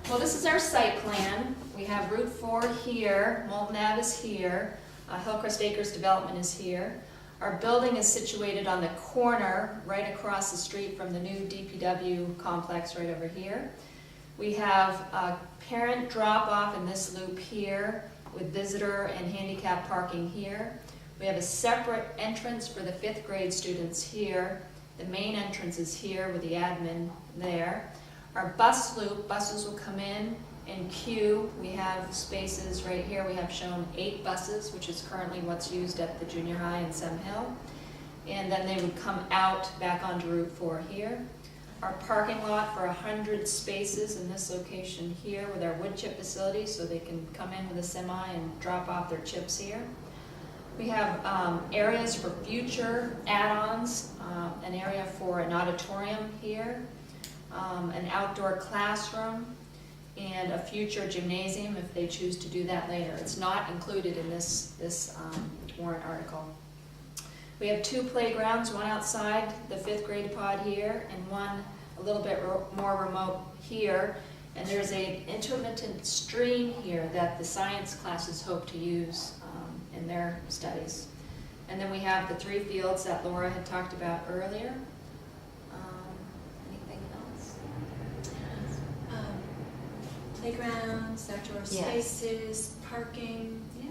Well, this is our site plan. We have Route 4 here, Molten Ave is here, Hillcrest Acres Development is here. Our building is situated on the corner, right across the street from the new DPW complex right over here. We have a parent drop-off in this loop here with visitor and handicap parking here. We have a separate entrance for the 5th grade students here. The main entrance is here with the admin there. Our bus loop, buses will come in and queue. We have spaces right here. We have shown 8 buses, which is currently what's used at the junior high in Sem Hill. And then they would come out back onto Route 4 here. Our parking lot for 100 spaces in this location here with our wood chip facility, so they can come in with a semi and drop off their chips here. We have areas for future add-ons, an area for an auditorium here, an outdoor classroom, and a future gymnasium if they choose to do that later. It's not included in this warrant article. We have 2 playgrounds, one outside the 5th grade pod here and one a little bit more remote here. And there's an intermittent stream here that the science classes hope to use in their studies. And then we have the 3 fields that Laura had talked about earlier. Anything else? Playgrounds, outdoor spaces, parking. Yeah,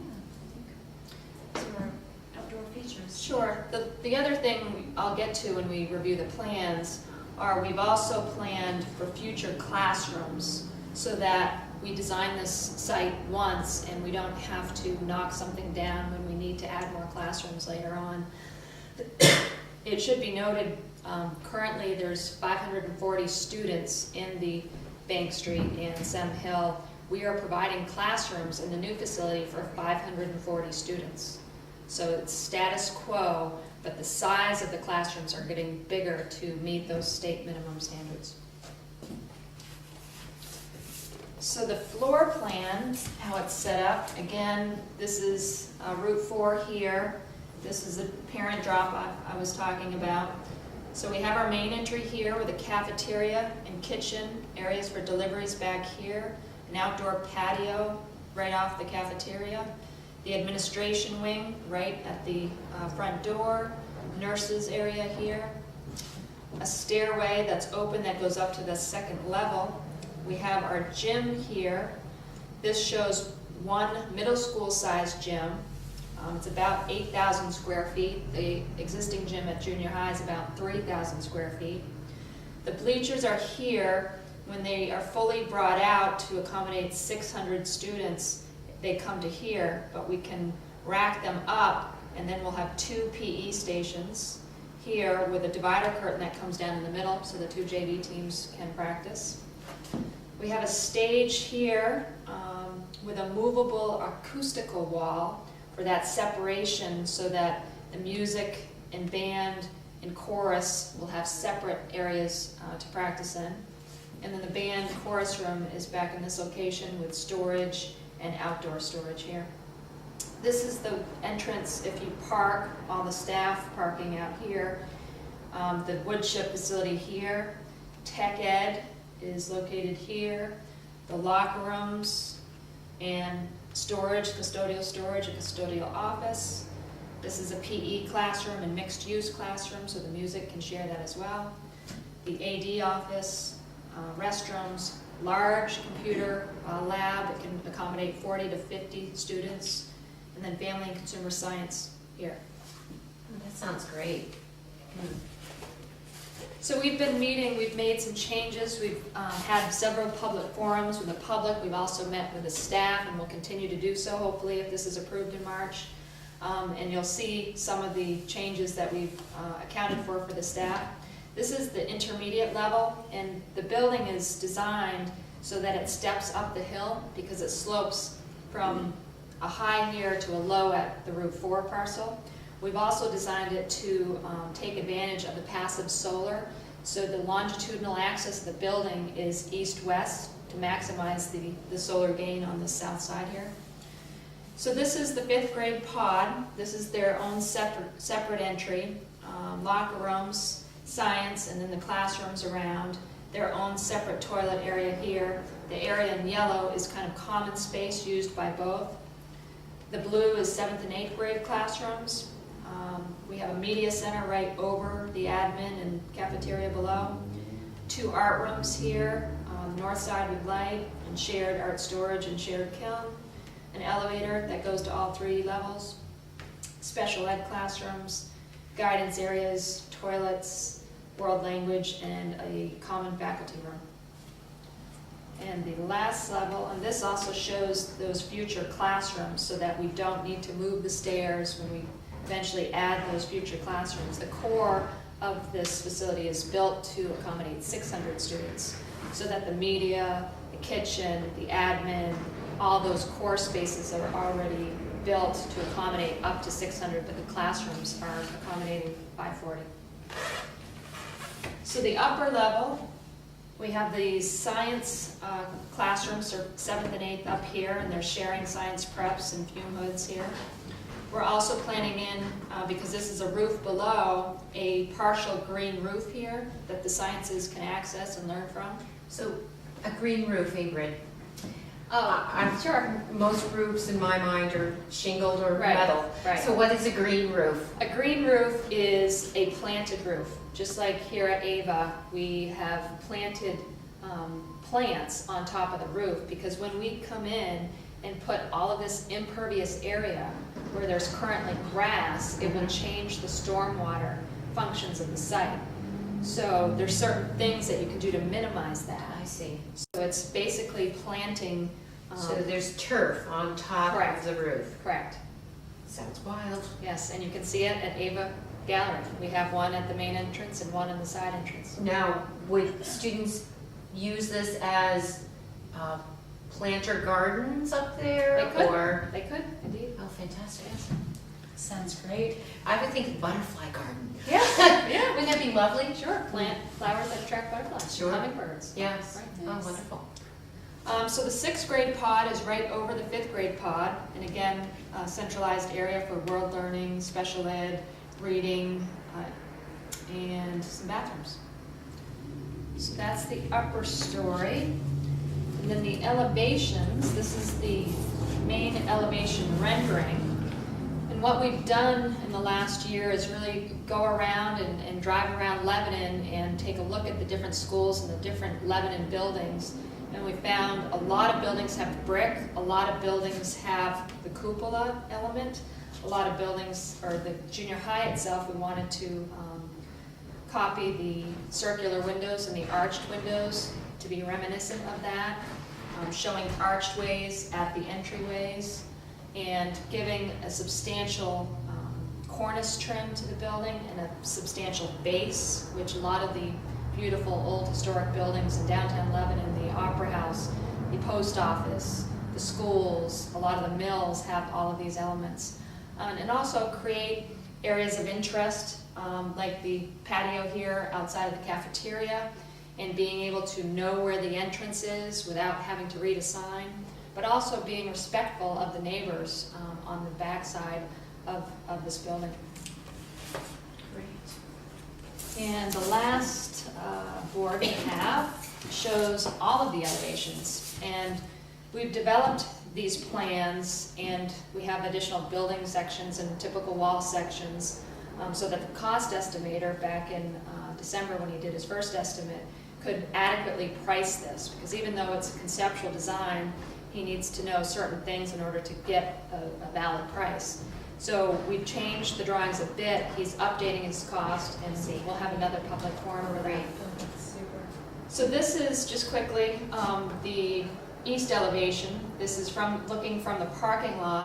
I think those are outdoor features. Sure. The other thing I'll get to when we review the plans are we've also planned for future classrooms so that we design this site once and we don't have to knock something down when we need to add more classrooms later on. It should be noted, currently there's 540 students in the Bank Street and Sem Hill. We are providing classrooms in the new facility for 540 students. So it's status quo, but the size of the classrooms are getting bigger to meet those state minimum standards. So the floor plan, how it's set up, again, this is Route 4 here. This is the parent drop I was talking about. So we have our main entry here with a cafeteria and kitchen, areas for deliveries back here, an outdoor patio right off the cafeteria, the administration wing right at the front door, nurses area here, a stairway that's open that goes up to the 2nd level. We have our gym here. This shows one middle school sized gym. It's about 8,000 square feet. The existing gym at junior high is about 3,000 square feet. The bleachers are here. When they are fully brought out to accommodate 600 students, they come to here, but we can rack them up, and then we'll have 2 PE stations here with a divider curtain that comes down in the middle so the 2 JV teams can practice. We have a stage here with a movable acoustical wall for that separation so that the music and band and chorus will have separate areas to practice in. And then the band chorus room is back in this location with storage and outdoor storage here. This is the entrance if you park, all the staff parking out here. The wood chip facility here. Tech Ed is located here. The locker rooms and storage, custodial storage, and custodial office. This is a PE classroom and mixed use classroom, so the music can share that as well. The AD office, restrooms, large computer lab that can accommodate 40 to 50 students, and then family and consumer science here. That sounds great. So we've been meeting, we've made some changes, we've had several public forums with the public, we've also met with the staff, and we'll continue to do so hopefully if this is approved in March. And you'll see some of the changes that we've accounted for the staff. This is the intermediate level, and the building is designed so that it steps up the hill because it slopes from a high here to a low at the Route 4 parcel. We've also designed it to take advantage of the passive solar, so the longitudinal axis of the building is east-west to maximize the solar gain on the south side here. So this is the 5th grade pod. This is their own separate entry, locker rooms, science, and then the classrooms around. their own separate toilet area here. The area in yellow is kind of common space used by both. The blue is 7th and 8th grade classrooms. We have a media center right over the admin and cafeteria below. 2 art rooms here, on the north side with light, and shared art storage and shared kiln. An elevator that goes to all 3 levels. Special ed classrooms, guidance areas, toilets, world language, and a common faculty room. And the last level, and this also shows those future classrooms so that we don't need to move the stairs when we eventually add those future classrooms. The core of this facility is built to accommodate 600 students so that the media, the kitchen, the admin, all those core spaces are already built to accommodate up to 600, but the classrooms are accommodating 540. So the upper level, we have the science classrooms, so 7th and 8th up here, and they're sharing science preps and fume hoods here. We're also planning in, because this is a roof below, a partial green roof here that the sciences can access and learn from. So a green roof, Ingrid. Oh, sure. Most roofs in my mind are shingled or Right, metal. right. So what is a green roof? A green roof is a planted roof. Just like here at Ava, we have planted plants on top of the roof, because when we come in and put all of this impervious area where there's currently grass, it will change the stormwater functions of the site. So there's certain things that you can do to minimize that. I see. So it's basically planting. So there's turf on top Correct. of the roof. Correct. Sounds wild. Yes, and you can see it at Ava Gallery. We have one at the main entrance and one in the side entrance. Now, would students use this as planter gardens up there? They could. Or They could, indeed. oh, fantastic. Sounds great. I would think butterfly garden. Yeah, yeah. Wouldn't that be lovely? Sure, plant flowers that attract butterflies, Sure. hummingbirds. Yes. Right. Oh, Nice. wonderful. So the 6th grade pod is right over the 5th grade pod, and again, a centralized area for world learning, special ed, reading, and some bathrooms. So that's the upper story. And then the elevations, this is the main elevation rendering. And what we've done in the last year is really go around and drive around Lebanon and take a look at the different schools and the different Lebanon buildings. And we found a lot of buildings have brick, a lot of buildings have the cupola element, a lot of buildings, or the junior high itself, we wanted to copy the circular windows and the arched windows to be reminiscent of that, showing archways at the entryways, and giving a substantial cornice trim to the building and a substantial base, which a lot of the beautiful old historic buildings in downtown Lebanon, the Opera House, the post office, the schools, a lot of the mills have all of these elements. And also create areas of interest, like the patio here outside of the cafeteria, and being able to know where the entrance is without having to read a sign, but also being respectful of the neighbors on the backside of this building. Great. And the last board we have shows all of the elevations. And we've developed these plans, and we have additional building sections and typical wall sections, so that the cost estimator back in December, when he did his first estimate, could adequately price this, because even though it's a conceptual design, he needs to know certain things in order to get a valid price. So we've changed the drawings a bit. He's updating his cost, and we'll have another public forum for that. Oh, that's super. So this is, just quickly, the east elevation. This is from looking from the parking lot